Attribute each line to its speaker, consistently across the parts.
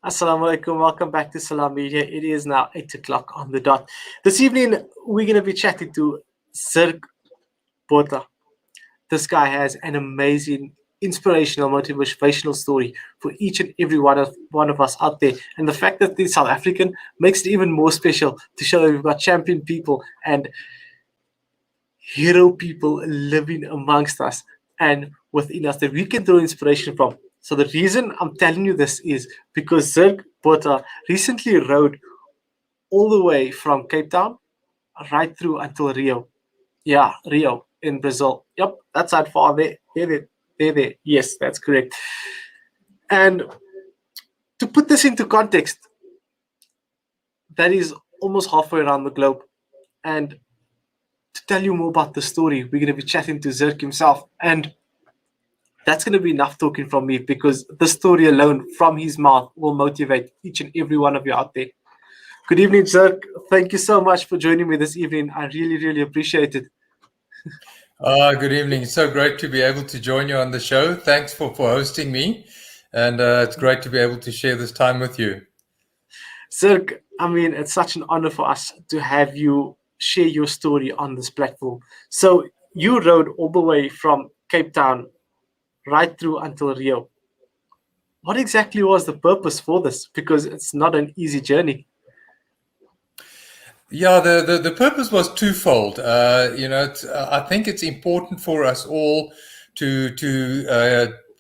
Speaker 1: Assalamu alaikum. Welcome back to Salam Media. It is now 8 o'clock on the dot. This evening, we're going to be chatting to Zirk Botha. This guy has an amazing, inspirational, motivational story for each and every one of us out there. And the fact that he's South African makes it even more special to show that we've got champion people and hero people living amongst us and within us that we can draw inspiration from. So the reason I'm telling you this is because Zirk Botha recently rode all the way from Cape Town right through until Rio. Yeah, Rio in Brazil. Yep, that's that far there. There. Yes, that's correct. And to put this into context, that is almost halfway around the globe. And to tell you more about the story, we're going to be chatting to Zirk himself. And that's going to be enough talking from me because the story alone from his mouth will motivate each and every one of you out there. Good evening, Zirk. Thank you so much for joining me this evening. I really, really appreciate it.
Speaker 2: Good evening. It's so great to be able to join you on the show. Thanks for hosting me. And it's great to be able to share this time with you.
Speaker 1: Zirk, I mean, it's such an honor for us to have you share your story on this platform. So you rode all the way from Cape Town right through until Rio. What exactly was the purpose for this? Because it's not an easy journey.
Speaker 2: Yeah, the purpose was twofold. I think it's important for us all to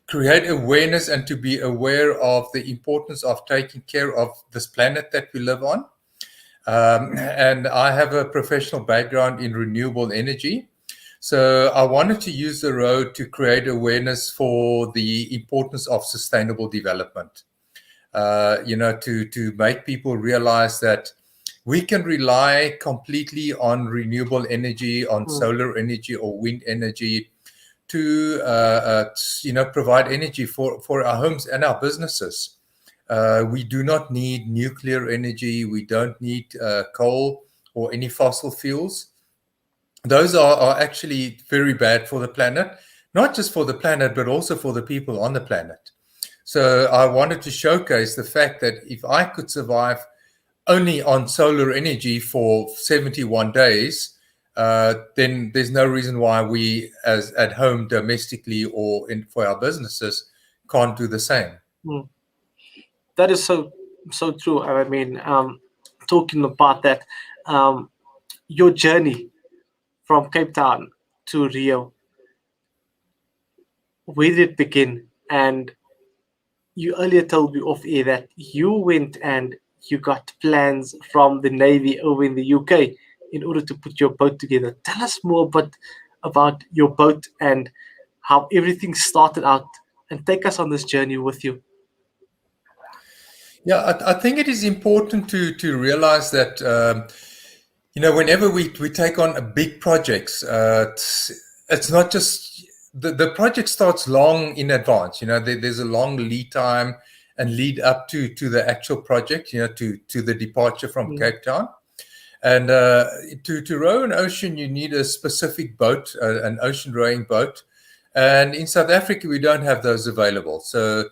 Speaker 2: create awareness and to be aware of the importance of taking care of this planet that we live on. And I have a professional background in renewable energy. So I wanted to use the road to create awareness for the importance of sustainable development. To make people realize that we can rely completely on renewable energy, on solar energy or wind energy to, provide energy for our homes and our businesses. We do not need nuclear energy. We don't need coal or any fossil fuels. Those are actually very bad for the planet, not just for the planet, but also for the people on the planet. So I wanted to showcase the fact that if I could survive only on solar energy for 71 days, then there's no reason why we as at home domestically or for our businesses can't do the same.
Speaker 1: That is so true. I mean, talking about that, your journey from Cape Town to Rio, where did it begin? And you earlier told me off air that you went and you got plans from the Navy over in the UK in order to put your boat together. Tell us more about your boat and how everything started out, and take us on this journey with you.
Speaker 2: Yeah, I think it is important to realize that whenever we take on big projects, it's not just the project starts long in advance. There's a long lead time and lead up to the actual project. To the departure from Cape Town, and to row an ocean, you need a specific boat, an ocean rowing boat, and in South Africa we don't have those available. So.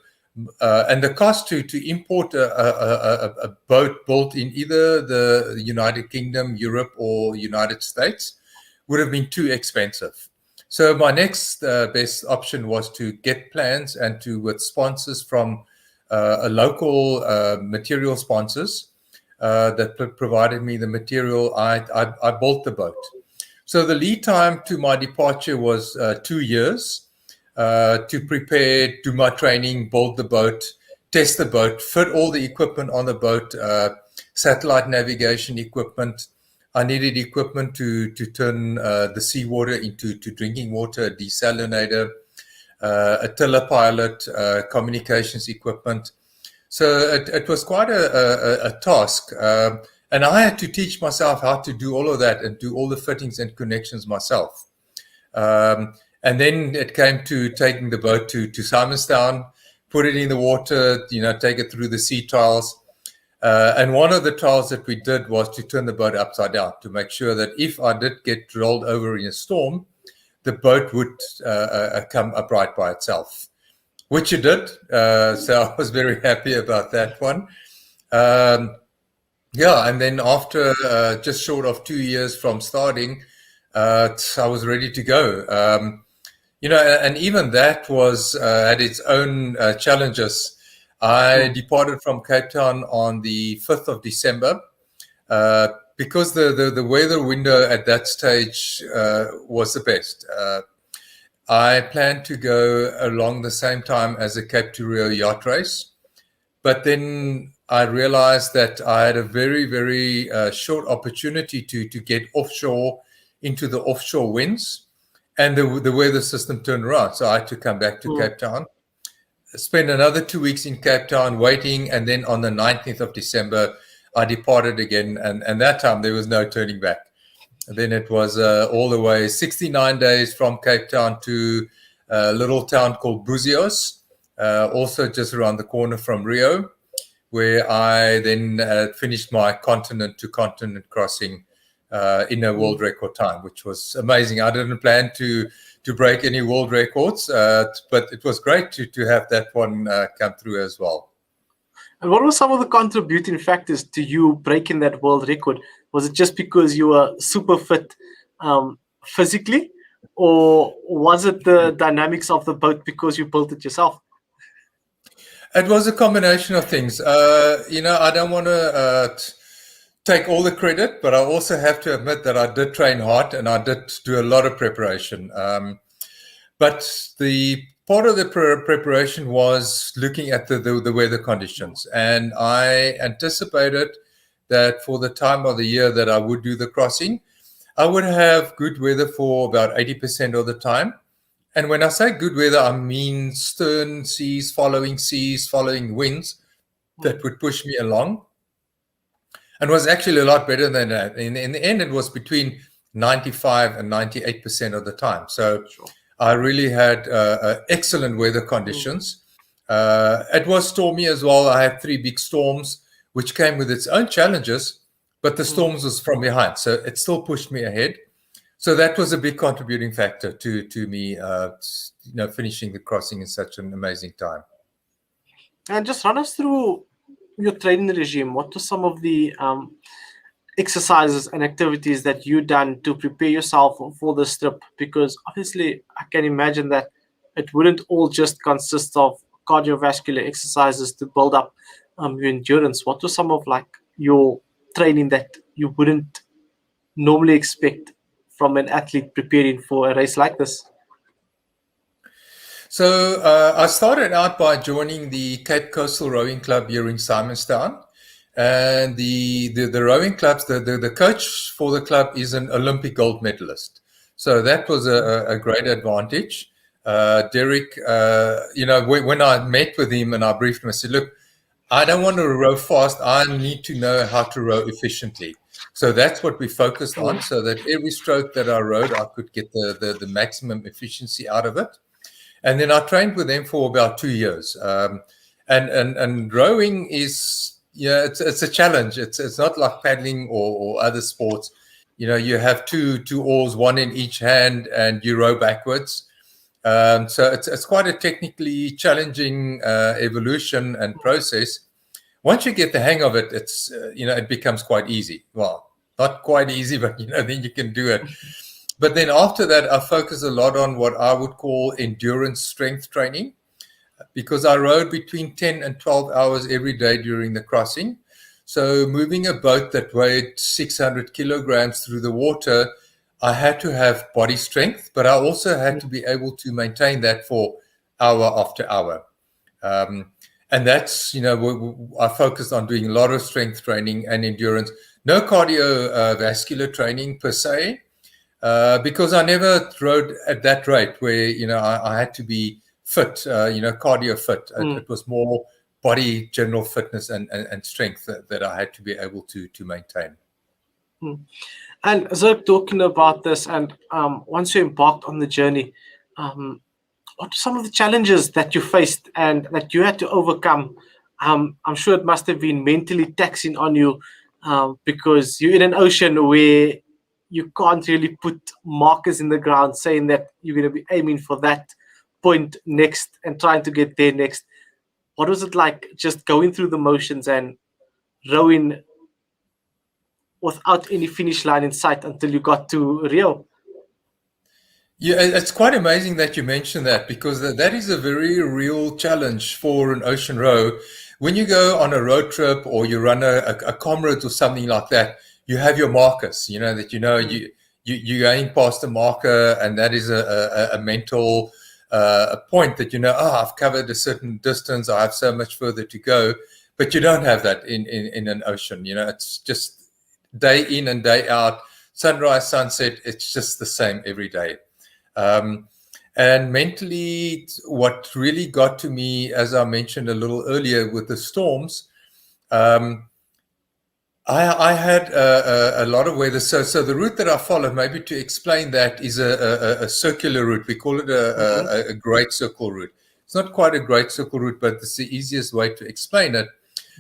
Speaker 2: And the cost to import a boat built in either the United Kingdom, Europe, or United States would have been too expensive. So my next best option was to get plans and with sponsors from a local material sponsors that provided me the material. I built the boat. So the lead time to my departure was 2 years. To prepare, do my training, build the boat, test the boat, fit all the equipment on the boat, satellite navigation equipment. I needed equipment to turn the seawater into drinking water, a desalinator, a tiller pilot, communications equipment. So it was quite a task. And I had to teach myself how to do all of that and do all the fittings and connections myself. And then it came to taking the boat to Simonstown, put it in the water, take it through the sea trials. And one of the trials that we did was to turn the boat upside down to make sure that if I did get rolled over in a storm, the boat would come upright by itself. which you did. So I was very happy about that one. Yeah, and then after just short of 2 years from starting, I was ready to go. And even that was had its own challenges. I departed from Cape Town on the 5th of December because the weather window at that stage was the best. I planned to go along the same time as the Cape to Rio yacht race, but then I realized that I had a very, very short opportunity to get offshore into the offshore winds, and the weather system turned around. So I had to come back to Cape Town, spend another 2 weeks in Cape Town waiting, and then on the 19th of December, I departed again, and that time there was no turning back. And then it was all the way 69 days from Cape Town to a little town called Buzios, also just around the corner from Rio, where I then finished my continent-to-continent crossing in a world record time, which was amazing. I didn't plan to break any world records, but it was great to have that one come through as well.
Speaker 1: And what were some of the contributing factors to you breaking that world record? Was it just because you were super fit physically, or was it the dynamics of the boat because you built it yourself?
Speaker 2: It was a combination of things. I don't want to take all the credit, but I also have to admit that I did train hard and I did do a lot of preparation. But the part of the preparation was looking at the weather conditions. And I anticipated that for the time of the year that I would do the crossing, I would have good weather for about 80% of the time. And when I say good weather, I mean stern seas, following winds that would push me along. And was actually a lot better than that. In the end, it was between 95 and 98% of the time. So I really had excellent weather conditions. It was stormy as well. I had 3 big storms, which came with its own challenges, but the storms was from behind. So it still pushed me ahead. So that was a big contributing factor to me, finishing the crossing in such an amazing time.
Speaker 1: And just run us through your training regime. What were some of the exercises and activities that you done to prepare yourself for this trip? Because obviously, I can imagine that it wouldn't all just consist of cardiovascular exercises to build up your endurance. What was some of your training that you wouldn't normally expect from an athlete preparing for a race like this?
Speaker 2: So I started out by joining the Cape Coastal Rowing Club here in Simonstown. And the rowing clubs, the coach for the club is an Olympic gold medalist. So that was a great advantage. Derek, when I met with him and I briefed him, I said, look, I don't want to row fast. I need to know how to row efficiently. So that's what we focused on, so that every stroke that I rowed, I could get the maximum efficiency out of it. And then I trained with them for about 2 years. And rowing is, it's a challenge. It's not like paddling or other sports. You have two oars, one in each hand, and you row backwards. So it's quite a technically challenging evolution and process. Once you get the hang of it, it's it becomes quite easy. Well, not quite easy, but then you can do it. But then after that, I focus a lot on what I would call endurance strength training, because I rowed between 10 and 12 hours every day during the crossing. So moving a boat that weighed 600 kilograms through the water, I had to have body strength, but I also had to be able to maintain that for hour after hour. And that's, I focused on doing a lot of strength training and endurance. No cardiovascular training per se, because I never rode at that rate where, I had to be fit, cardio fit. It was more body general fitness and strength that I had to be able to maintain.
Speaker 1: And Zirk, talking about this, and once you embarked on the journey, what are some of the challenges that you faced and that you had to overcome? I'm sure it must have been mentally taxing on you, because you're in an ocean where you can't really put markers in the ground saying that you're going to be aiming for that point next and trying to get there next. What was it like just going through the motions and rowing without any finish line in sight until you got to Rio?
Speaker 2: Yeah, it's quite amazing that you mentioned that, because that is a very real challenge for an ocean row. When you go on a road trip or you run a comrade or something like that, you have your markers, that you're going past a marker, and that is a mental a point that I've covered a certain distance, I have so much further to go. But you don't have that in an ocean. It's just day in and day out, sunrise, sunset, it's just the same every day. And mentally, what really got to me, as I mentioned a little earlier with the storms, I had a lot of weather. So the route that I followed, maybe to explain that, is a circular route. We call it a great circle route. It's not quite a great circle route, but it's the easiest way to explain it.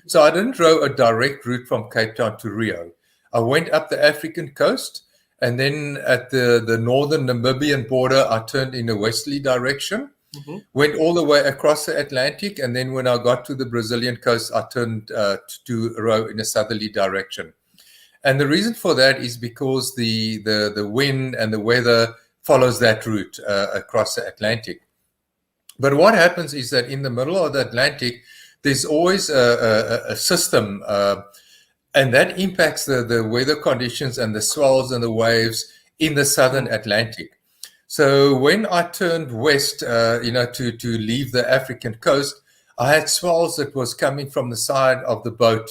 Speaker 2: So I didn't row a direct route from Cape Town to Rio. I went up the African coast, and then at the northern Namibian border, I turned in a westerly direction, went all the way across the Atlantic, and then when I got to the Brazilian coast, I turned to row in a southerly direction. And the reason for that is because the wind and the weather follows that route across the Atlantic. But what happens is that in the middle of the Atlantic, there's always a system, and that impacts the weather conditions and the swells and the waves in the southern Atlantic. So when I turned west, to leave the African coast, I had swells that was coming from the side of the boat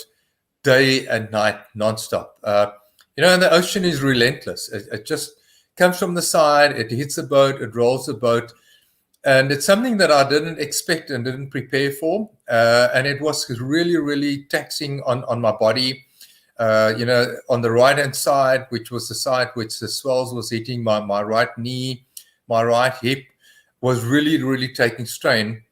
Speaker 2: day and night, nonstop. And the ocean is relentless. It just comes from the side, it hits the boat, it rolls the boat. And it's something that I didn't expect and didn't prepare for. And it was really, really taxing on my body. On the right-hand side, which was the side which the swells was hitting, my right knee, my right hip was really, really taking strain.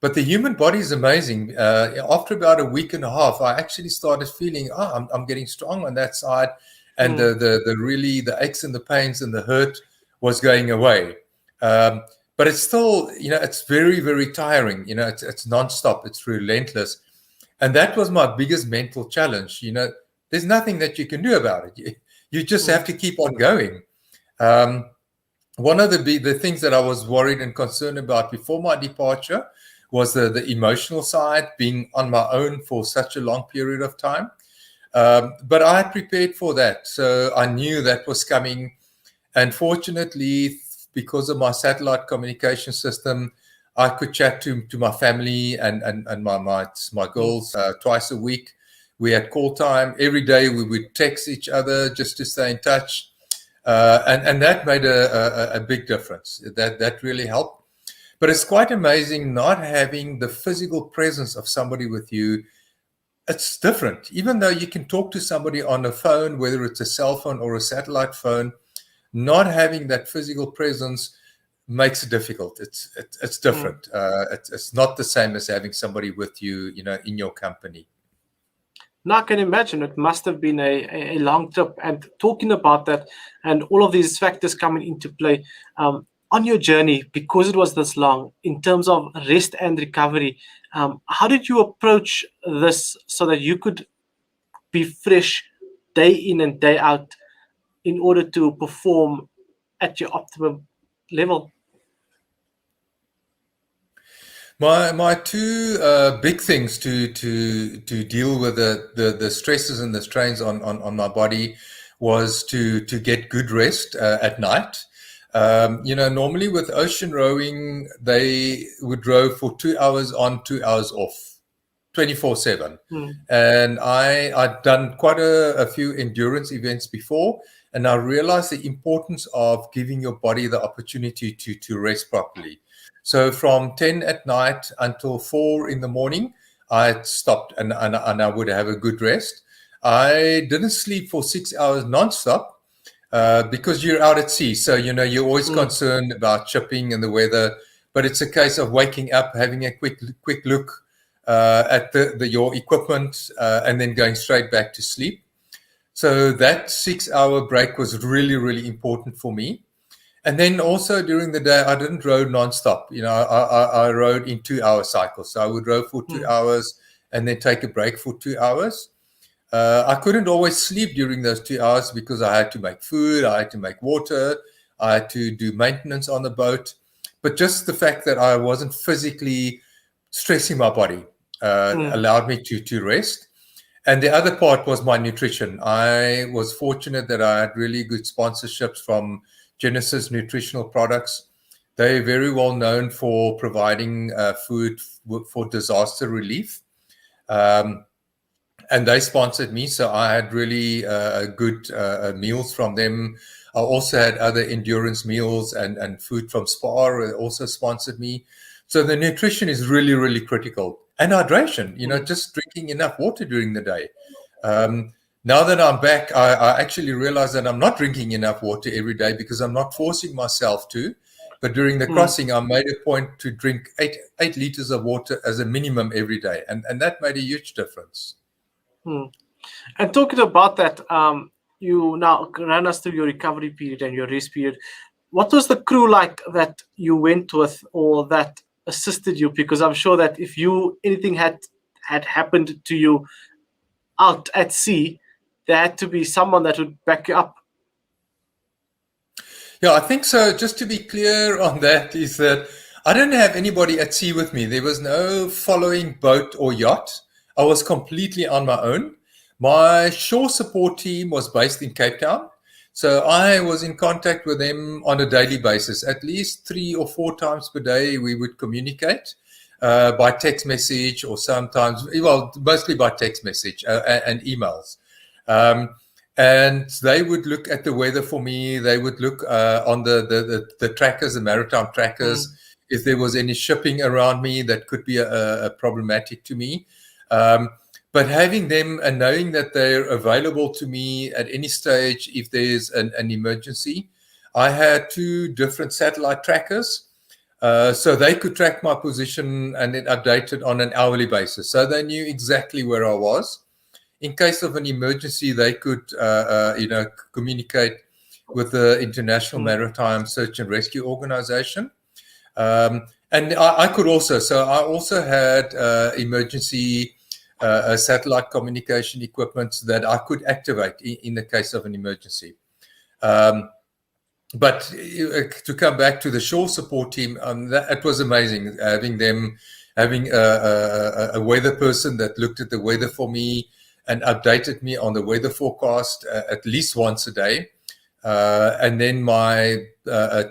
Speaker 2: But the human body is amazing. After about a week and a half, I actually started feeling, I'm getting strong on that side. And the aches and the pains and the hurt was going away. But it's still, it's very, very tiring. It's nonstop. It's relentless. And that was my biggest mental challenge. There's nothing that you can do about it. You just have to keep on going. One of the things that I was worried and concerned about before my departure was the emotional side, being on my own for such a long period of time. But I had prepared for that. So I knew that was coming. And fortunately, because of my satellite communication system, I could chat to my family and my girls twice a week. We had call time every day. We would text each other just to stay in touch, and that made a big difference. That really helped. But it's quite amazing not having the physical presence of somebody with you. It's different. Even though you can talk to somebody on a phone, whether it's a cell phone or a satellite phone, not having that physical presence makes it difficult. It's different. It's not the same as having somebody with you, in your company.
Speaker 1: Now I can imagine it must have been a long trip. And talking about that and all of these factors coming into play on your journey, because it was this long, in terms of rest and recovery, how did you approach this so that you could be fresh day in and day out in order to perform at your optimum level?
Speaker 2: My two big things to deal with the stresses and the strains on my body was to get good rest at night. Normally with ocean rowing, they would row for 2 hours on, 2 hours off, 24/7. And I'd done quite a few endurance events before, and I realized the importance of giving your body the opportunity to rest properly. So from 10 at night until 4 in the morning, I stopped and I would have a good rest. I didn't sleep for 6 hours nonstop because you're out at sea. So, you're always concerned about chipping and the weather, but it's a case of waking up, having a quick look at your equipment and then going straight back to sleep. So that 6 hour break was really, really important for me. And then also during the day, I didn't row nonstop. I rowed in 2-hour cycles. So I would row for 2 hours and then take a break for 2 hours. I couldn't always sleep during those 2 hours because I had to make food, I had to make water, I had to do maintenance on the boat. But just the fact that I wasn't physically stressing my body allowed me to rest. And the other part was my nutrition. I was fortunate that I had really good sponsorships from Genesis Nutritional Products. They're very well known for providing food for disaster relief. And they sponsored me, so I had really good meals from them. I also had other endurance meals and food from Spar also sponsored me. So the nutrition is really, really critical. And hydration, just drinking enough water during the day. Now that I'm back, I actually realize that I'm not drinking enough water every day because I'm not forcing myself to. But during the crossing, I made a point to drink 8 liters of water as a minimum every day. And that made a huge difference.
Speaker 1: And talking about that, you now ran us through your recovery period and your rest period. What was the crew like that you went with or that assisted you? Because I'm sure that if anything had happened to you out at sea, there had to be someone that would back you up.
Speaker 2: Yeah, I think so. Just to be clear on that is that I didn't have anybody at sea with me. There was no following boat or yacht. I was completely on my own. My shore support team was based in Cape Town. So I was in contact with them on a daily basis. At least 3 or 4 times per day, we would communicate by text message or sometimes, mostly by text message and emails. And they would look at the weather for me. They would look on the trackers, the maritime trackers, if there was any shipping around me that could be a problematic to me. But having them and knowing that they're available to me at any stage if there's an emergency. I had 2 different satellite trackers, so they could track my position and then update it on an hourly basis. So they knew exactly where I was. In case of an emergency, they could communicate with the International Maritime Search and Rescue Organization. And I could also, so I also had emergency satellite communication equipment that I could activate in the case of an emergency. But to come back to the shore support team, it was amazing having a weather person that looked at the weather for me and updated me on the weather forecast at least once a day. And then my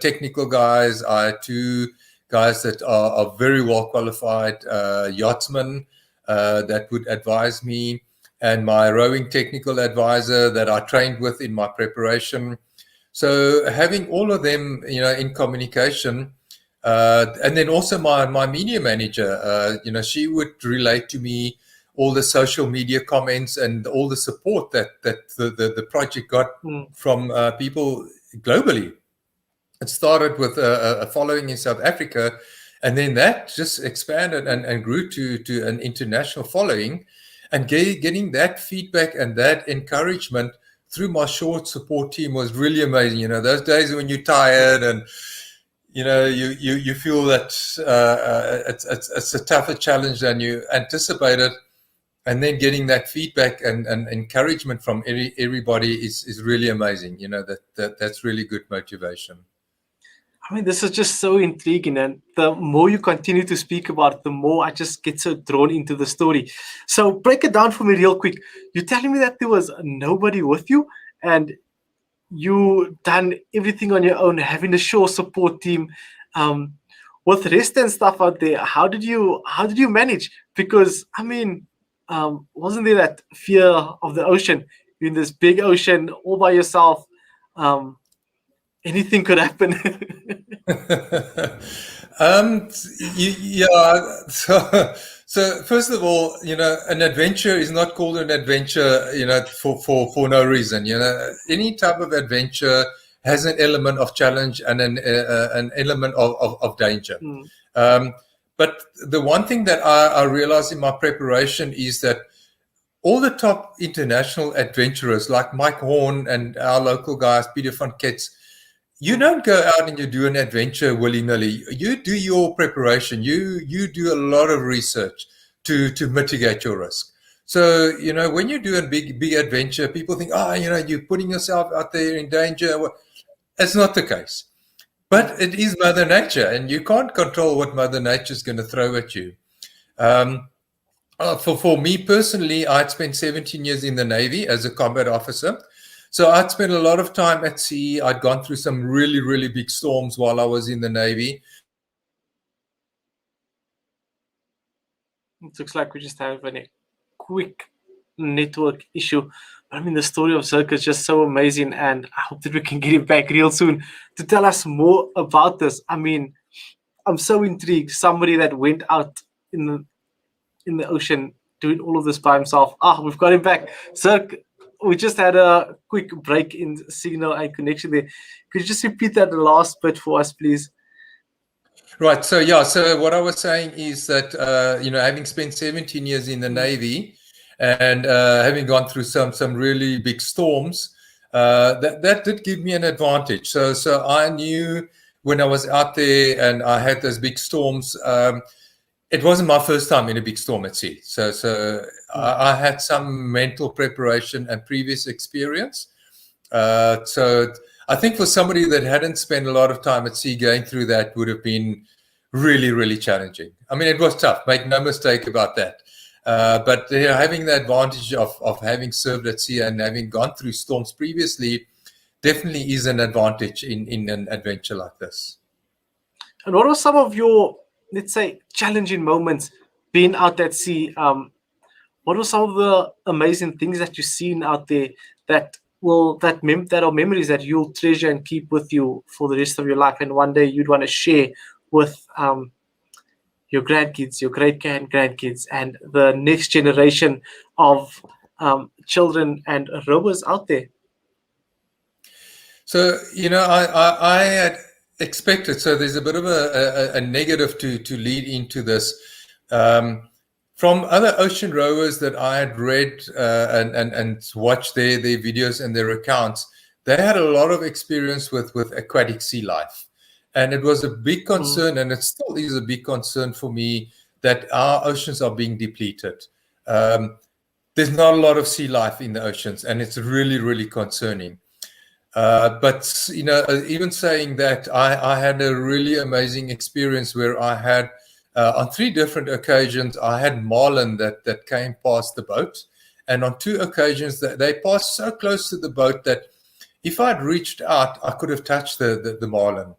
Speaker 2: technical guys, I had 2 guys that are very well qualified yachtsmen that would advise me, and my rowing technical advisor that I trained with in my preparation. So having all of them, in communication, and then also my media manager, she would relate to me all the social media comments and all the support that the project got from people globally. It started with a following in South Africa, and then that just expanded and grew to an international following. And getting that feedback and that encouragement through my short support team was really amazing. Those days when you're tired and you feel that it's a tougher challenge than you anticipated, and then getting that feedback and encouragement from everybody is really amazing. That's really good motivation.
Speaker 1: I mean, this is just so intriguing, and the more you continue to speak about it, the more I just get so drawn into the story. So break it down for me real quick. You're telling me that there was nobody with you and you done everything on your own, having a shore support team, with rest and stuff out there. How did you manage? Because I mean, wasn't there that fear of the ocean? You're in this big ocean all by yourself. Anything could happen.
Speaker 2: So first of all, an adventure is not called an adventure, for no reason. Any type of adventure has an element of challenge and an element of danger. But the one thing that I realized in my preparation is that all the top international adventurers like Mike Horn and our local guys, Peter van Kets, you don't go out and you do an adventure willy-nilly. You do your preparation. You do a lot of research to mitigate your risk. So, when you do a big adventure, people think, you're putting yourself out there in danger. Well, it's not the case. But it is Mother Nature, and you can't control what Mother Nature is going to throw at you. For me personally, I'd spent 17 years in the Navy as a combat officer. So I'd spent a lot of time at sea. I'd gone through some really, really big storms while I was in the Navy.
Speaker 1: It looks like we just have a quick network issue. I mean, the story of Zirk is just so amazing, and I hope that we can get him back real soon to tell us more about this. I mean, I'm so intrigued. Somebody that went out in the ocean doing all of this by himself. We've got him back. Zirk, we just had a quick break in signal and connection there. Could you just repeat that last bit for us, please?
Speaker 2: Right. So what I was saying is that, having spent 17 years in the Navy and having gone through some really big storms, that did give me an advantage. So I knew when I was out there and I had those big storms, it wasn't my first time in a big storm at sea. So I had some mental preparation and previous experience. So I think for somebody that hadn't spent a lot of time at sea, going through that would have been really, really challenging. I mean, it was tough, make no mistake about that. But having the advantage of having served at sea and having gone through storms previously definitely is an advantage in an adventure like this.
Speaker 1: And what were some of your, let's say, challenging moments being out at sea? What were some of the amazing things that you've seen out there that are memories that you'll treasure and keep with you for the rest of your life, and one day you'd want to share with your grandkids, your great-grandkids, and the next generation of children and rowers out there?
Speaker 2: So, I had expected, so there's a bit of a negative to lead into this. From other ocean rowers that I had read and watched their videos and their accounts, they had a lot of experience with aquatic sea life. And it was a big concern, and it still is a big concern for me, that our oceans are being depleted. There's not a lot of sea life in the oceans, and it's really, really concerning. But, even saying that, I had a really amazing experience where I had, on 3 different occasions, I had marlin that came past the boat. And on 2 occasions, they passed so close to the boat that if I'd reached out, I could have touched the marlin.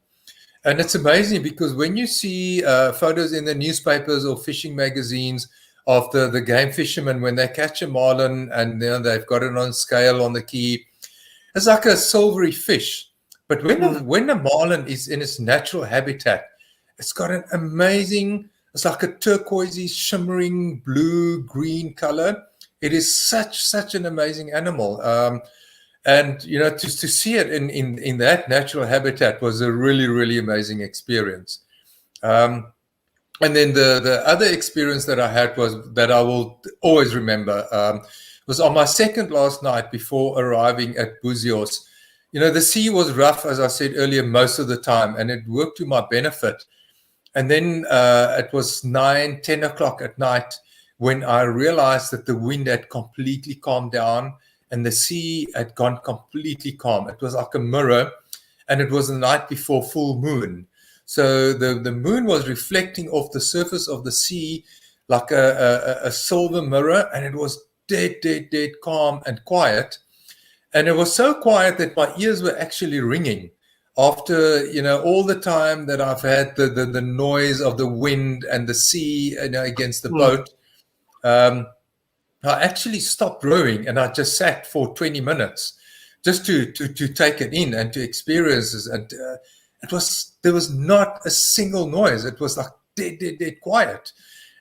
Speaker 2: And it's amazing because when you see photos in the newspapers or fishing magazines of the game fishermen, when they catch a marlin and they've got it on scale on the quay, it's like a silvery fish. But when the marlin is in its natural habitat, it's got an amazing, it's like a turquoisey, shimmering blue-green color. It is such an amazing animal. And, to see it in that natural habitat was a really, really amazing experience. And then the other experience that I had was that I will always remember was on my second last night before arriving at Buzios. The sea was rough, as I said earlier, most of the time, and it worked to my benefit. And then it was 9, 10 o'clock at night when I realized that the wind had completely calmed down and the sea had gone completely calm. It was like a mirror, and it was the night before full moon. So the moon was reflecting off the surface of the sea like a silver mirror, and it was dead calm and quiet. And it was so quiet that my ears were actually ringing after, all the time that I've had the noise of the wind and the sea, against the boat. I actually stopped rowing and I just sat for 20 minutes just to take it in and to experience this. And there was not a single noise. It was like dead quiet.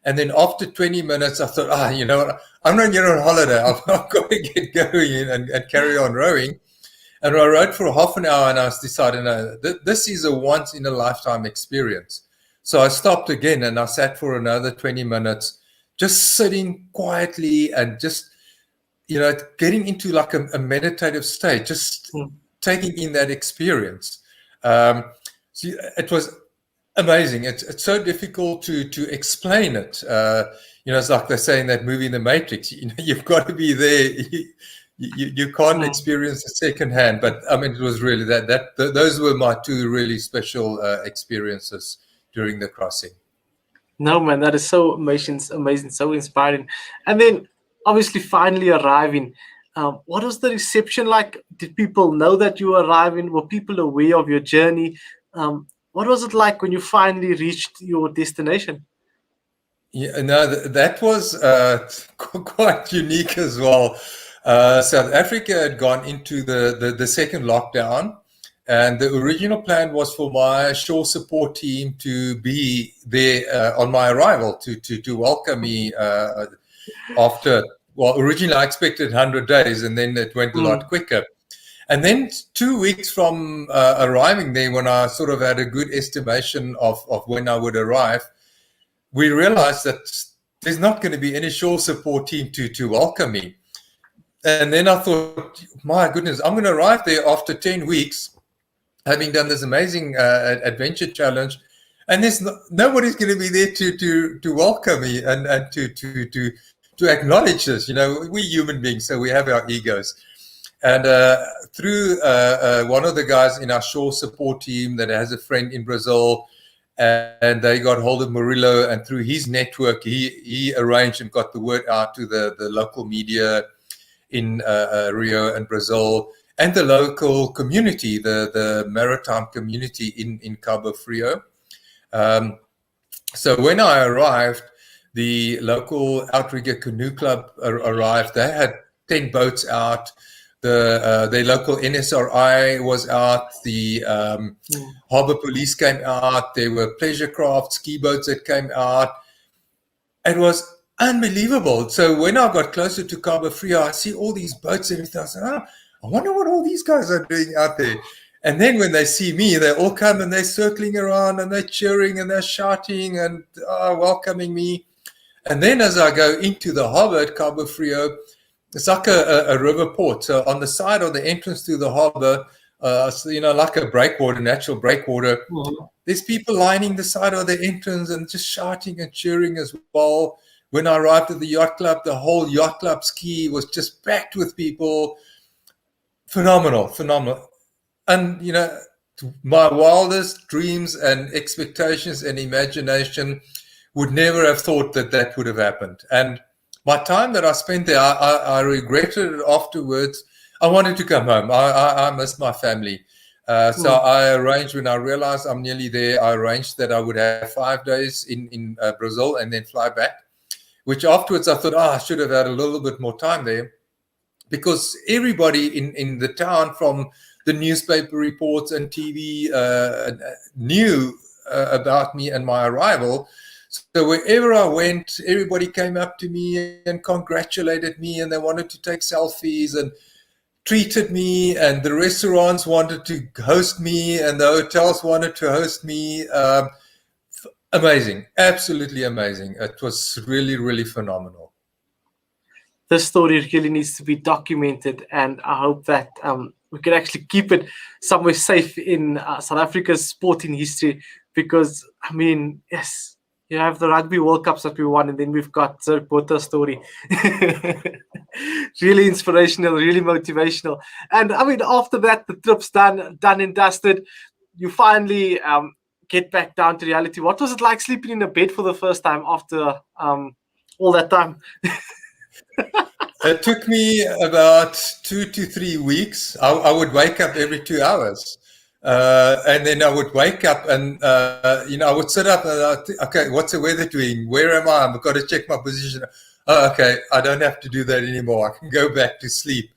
Speaker 2: And then after 20 minutes, I thought, I'm not here on holiday. I've got to get going and carry on rowing. And I rowed for half an hour and I was deciding, no, this is a once in a lifetime experience. So I stopped again and I sat for another 20 minutes, just sitting quietly and just, getting into like a meditative state, just taking in that experience. So it was amazing. It's so difficult to explain it. It's like they say in that movie, The Matrix. You've got to be there. You can't experience it secondhand. But I mean, it was really those were my two really special experiences during the crossing.
Speaker 1: No, man, that is so amazing, so inspiring. And then, obviously, finally arriving. What was the reception like? Did people know that you were arriving? Were people aware of your journey? What was it like when you finally reached your destination?
Speaker 2: Yeah, no, that was quite unique as well. South Africa had gone into the second lockdown, and the original plan was for my shore support team to be there on my arrival to welcome me after. Well, originally I expected 100 days, and then it went a lot quicker. And then 2 weeks from arriving there, when I sort of had a good estimation of when I would arrive, we realized that there's not going to be any shore support team to welcome me. And then I thought, my goodness, I'm going to arrive there after 10 weeks, having done this amazing adventure challenge, and there's nobody's going to be there to welcome me and to acknowledge this. We're human beings, so we have our egos. And through one of the guys in our shore support team that has a friend in Brazil, and they got hold of Murillo, and through his network, he arranged and got the word out to the local media in Rio and Brazil, and the local community, the maritime community in Cabo Frio. So when I arrived, the local outrigger canoe club arrived. They had 10 boats out. The local NSRI was out. The harbor police came out. There were pleasure craft, ski boats that came out. It was unbelievable. So when I got closer to Cabo Frio, I see all these boats and everything. I said, I wonder what all these guys are doing out there. And then when they see me, they all come and they're circling around and they're cheering and they're shouting and welcoming me. And then as I go into the harbor at Cabo Frio, it's like a river port. So on the side of the entrance to the harbor, like a breakwater, natural breakwater, there's people lining the side of the entrance and just shouting and cheering as well. When I arrived at the yacht club, the whole yacht club ski was just packed with people. Phenomenal. And, my wildest dreams and expectations and imagination would never have thought that would have happened. And my time that I spent there, I regretted it afterwards. I wanted to come home. I missed my family. So I arranged, when I realized I'm nearly there, I arranged that I would have 5 days in Brazil and then fly back, which afterwards I thought, I should have had a little bit more time there, because everybody in the town, from the newspaper reports and TV, knew about me and my arrival. So wherever I went, everybody came up to me and congratulated me, and they wanted to take selfies and treated me, and the restaurants wanted to host me, and the hotels wanted to host me. Amazing, absolutely amazing. It was really, really phenomenal.
Speaker 1: This story really needs to be documented, and I hope that we can actually keep it somewhere safe in South Africa's sporting history, because, I mean, yes, you have the Rugby World Cups that we won, and then we've got Zirk Botha's story. Really inspirational, really motivational. And I mean, after that, the trip's done and dusted. You finally get back down to reality. What was it like sleeping in a bed for the first time after all that time?
Speaker 2: It took me about 2 to 3 weeks. I would wake up every 2 hours. And then I would wake up and, I would sit up and okay, what's the weather doing? Where am I? I've got to check my position. Oh, okay, I don't have to do that anymore. I can go back to sleep.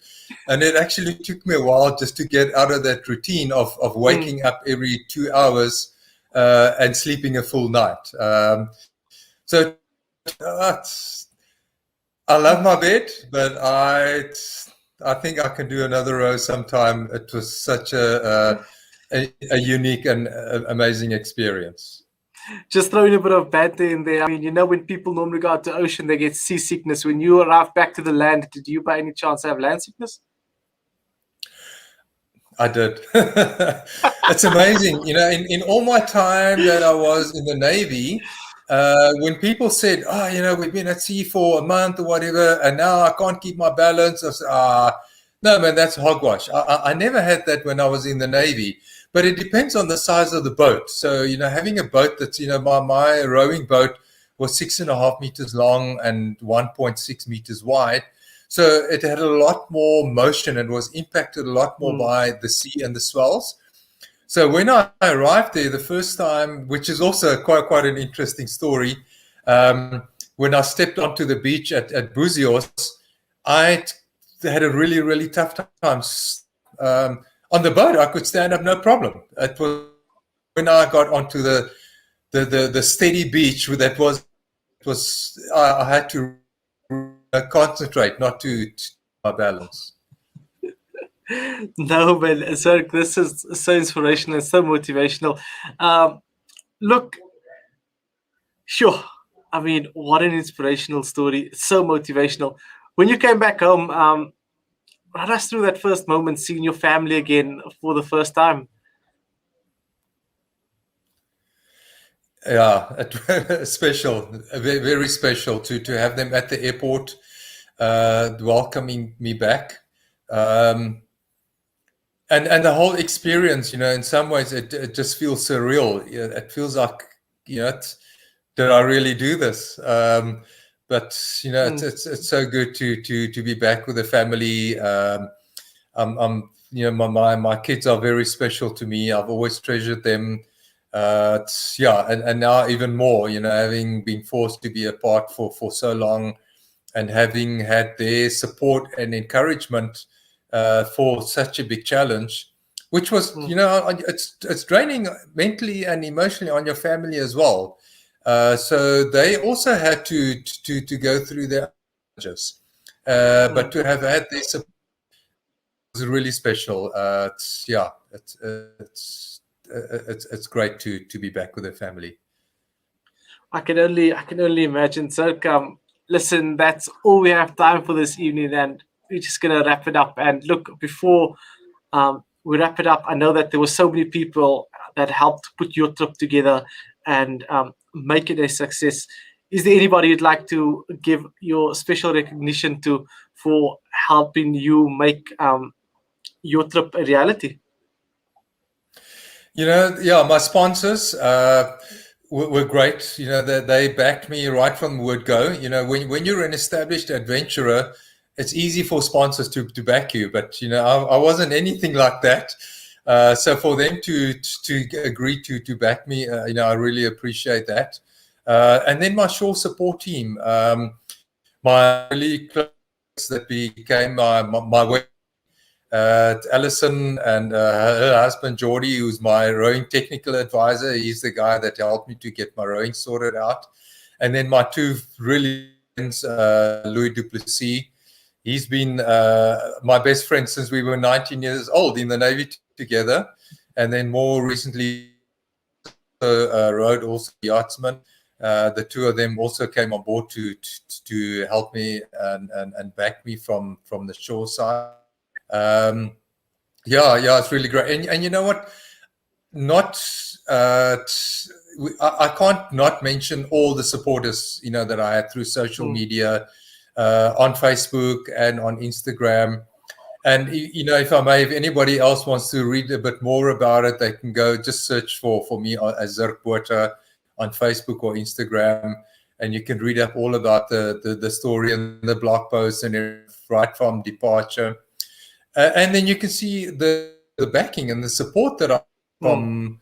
Speaker 2: And it actually took me a while just to get out of that routine of waking up every 2 hours and sleeping a full night. So I love my bed, but I think I can do another row sometime. It was such a unique and amazing experience.
Speaker 1: Just throwing a bit of banter in there. I mean, when people normally go out to the ocean, they get seasickness. When you arrived back to the land, did you by any chance have land sickness?
Speaker 2: I did. It's amazing. In all my time that I was in the Navy, when people said, oh, we've been at sea for a month or whatever, and now I can't keep my balance, I said, no, man, that's hogwash. I never had that when I was in the Navy, but it depends on the size of the boat. So, having a boat that's, my rowing boat was 6.5 meters long and 1.6 meters wide. So it had a lot more motion and was impacted a lot more by the sea and the swells. So when I arrived there the first time, which is also quite an interesting story, when I stepped onto the beach at Buzios, I had a really, really tough time. On the boat, I could stand up no problem. It was when I got onto the steady beach, I had to concentrate not to my balance.
Speaker 1: No, man, Zirk, this is so inspirational and so motivational. Look, sure. I mean, what an inspirational story. So motivational. When you came back home, run us through that first moment, seeing your family again for the first time.
Speaker 2: Yeah, special, very, very special to have them at the airport, welcoming me back. And the whole experience, in some ways, it just feels surreal. It feels like, did I really do this? But it's so good to be back with the family. My kids are very special to me. I've always treasured them. And now even more, having been forced to be apart for so long, and having had their support and encouragement for such a big challenge, which was, it's draining mentally and emotionally on your family as well. So they also had to go through their challenges, but to have had this was really special. It's great to be back with the family.
Speaker 1: I can only imagine. So, listen, that's all we have time for this evening, and we're just gonna wrap it up. And look, before we wrap it up, I know that there were so many people that helped put your trip together and make it a success. Is there anybody you'd like to give your special recognition to for helping you make your trip a reality?
Speaker 2: My sponsors were great. They backed me right from the word go. When you're an established adventurer, it's easy for sponsors to back you. But, I wasn't anything like that. So for them to agree to back me, I really appreciate that. And then my shore support team, my really close that became my way. Alison and her husband Geordie, who's my rowing technical advisor. He's the guy that helped me to get my rowing sorted out. And then my two really friends, Louis Duplessis. He's been my best friend since we were 19 years old in the Navy together. And then more recently, rowed also yachtsman. The two of them also came on board to help me and back me from the shore side. It's really great. And you know what? I can't not mention all the supporters, that I had through social media, on Facebook and on Instagram. And, if I may, if anybody else wants to read a bit more about it, they can go just search for me as Zirk Botha on Facebook or Instagram. And you can read up all about the story and the blog posts and right from departure. And then you can see the backing and the support that I from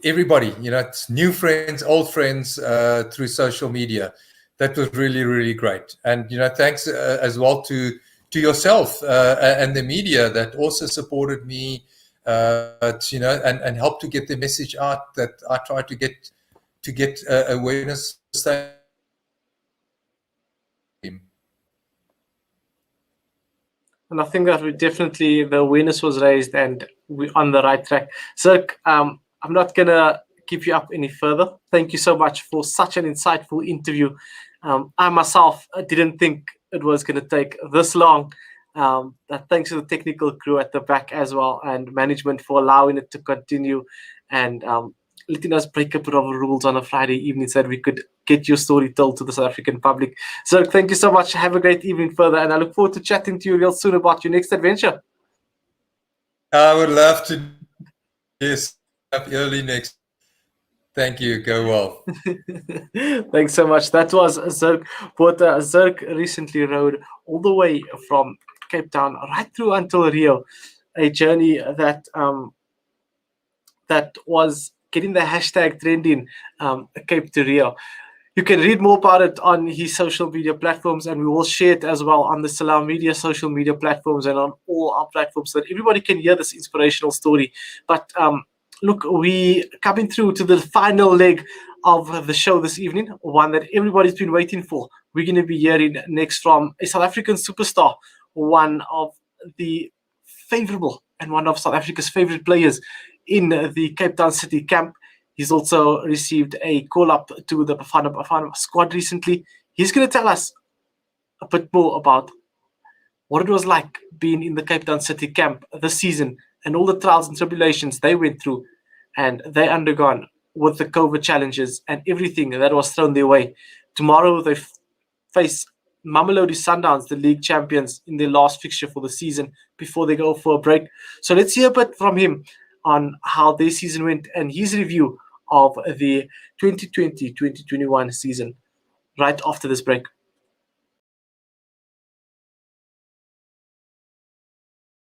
Speaker 2: everybody, it's new friends, old friends, through social media. That was really, really great. And, thanks as well to yourself and the media that also supported me, and helped to get the message out that I try to get awareness.
Speaker 1: And I think that the awareness was raised and we're on the right track. Zirk, I'm not going to keep you up any further. Thank you so much for such an insightful interview. I myself didn't think it was going to take this long. Thanks to the technical crew at the back as well, and management for allowing it to continue, and letting us break a bit of rules on a Friday evening so that we could get your story told to the South African public. So thank you so much. Have a great evening further, and I look forward to chatting to you real soon about your next adventure.
Speaker 2: I would love to. Yes, up early next. Thank you. Go well.
Speaker 1: Thanks so much. That was Zirk Botha. Zirk recently rode all the way from Cape Town right through until Rio, a journey that was getting the hashtag trending, Cape to Rio. You can read more about it on his social media platforms, and we will share it as well on the Salam Media social media platforms and on all our platforms so that everybody can hear this inspirational story. But look, we coming through to the final leg of the show this evening, one that everybody's been waiting for. We're going to be hearing next from a South African superstar, one of the favorable and one of South Africa's favorite players in the Cape Town City camp. He's also received a call-up to the Bafana squad recently. He's going to tell us a bit more about what it was like being in the Cape Town City camp this season and all the trials and tribulations they went through and they undergone with the COVID challenges and everything that was thrown their way. Tomorrow they face Mamelodi Sundowns, the league champions, in their last fixture for the season before they go for a break. So let's hear a bit from him on how their season went and his review of the 2020-2021 season right after this break.